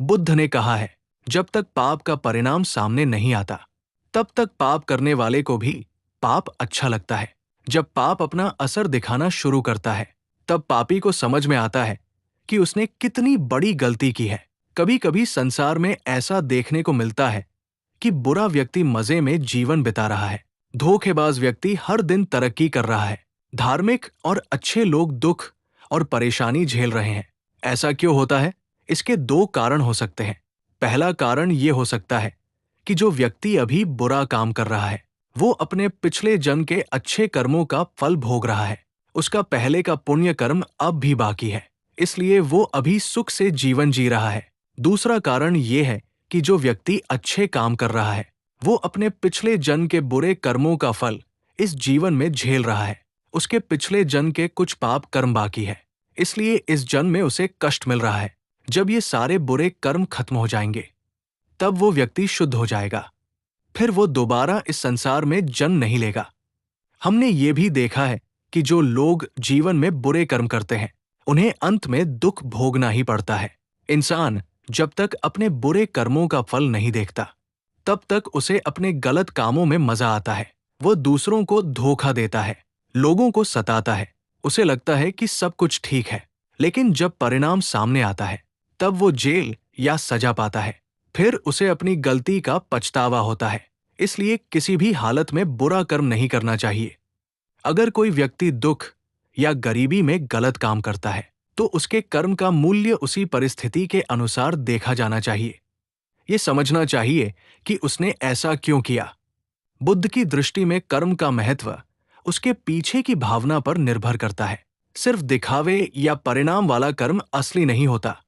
बुद्ध ने कहा है, जब तक पाप का परिणाम सामने नहीं आता, तब तक पाप करने वाले को भी पाप अच्छा लगता है। जब पाप अपना असर दिखाना शुरू करता है, तब पापी को समझ में आता है कि उसने कितनी बड़ी गलती की है। कभी कभी संसार में ऐसा देखने को मिलता है कि बुरा व्यक्ति मजे में जीवन बिता रहा है, धोखेबाज व्यक्ति हर दिन तरक्की कर रहा है, धार्मिक और अच्छे लोग दुख और परेशानी झेल रहे हैं। ऐसा क्यों होता है? इसके दो कारण हो सकते हैं। पहला कारण ये हो सकता है कि जो व्यक्ति अभी बुरा काम कर रहा है, वो अपने पिछले जन्म के अच्छे कर्मों का फल भोग रहा है। उसका पहले का पुण्य कर्म अब भी बाकी है, इसलिए वो अभी सुख से जीवन जी रहा है। दूसरा कारण ये है कि जो व्यक्ति अच्छे काम कर रहा है, वो अपने पिछले जन्म के बुरे कर्मों का फल इस जीवन में झेल रहा है। उसके पिछले जन्म के कुछ पाप कर्म बाकी है, इसलिए इस जन्म में उसे कष्ट मिल रहा है। जब ये सारे बुरे कर्म खत्म हो जाएंगे, तब वो व्यक्ति शुद्ध हो जाएगा। फिर वो दोबारा इस संसार में जन्म नहीं लेगा। हमने ये भी देखा है कि जो लोग जीवन में बुरे कर्म करते हैं, उन्हें अंत में दुख भोगना ही पड़ता है। इंसान जब तक अपने बुरे कर्मों का फल नहीं देखता, तब तक उसे अपने गलत कामों में मजा आता है। वो दूसरों को धोखा देता है, लोगों को सताता है। उसे लगता है कि सब कुछ ठीक है, लेकिन जब परिणाम सामने आता है, तब वो जेल या सजा पाता है। फिर उसे अपनी गलती का पछतावा होता है। इसलिए किसी भी हालत में बुरा कर्म नहीं करना चाहिए। अगर कोई व्यक्ति दुख या गरीबी में गलत काम करता है, तो उसके कर्म का मूल्य उसी परिस्थिति के अनुसार देखा जाना चाहिए। ये समझना चाहिए कि उसने ऐसा क्यों किया। बुद्ध की दृष्टि में कर्म का महत्व उसके पीछे की भावना पर निर्भर करता है। सिर्फ दिखावे या परिणाम वाला कर्म असली नहीं होता।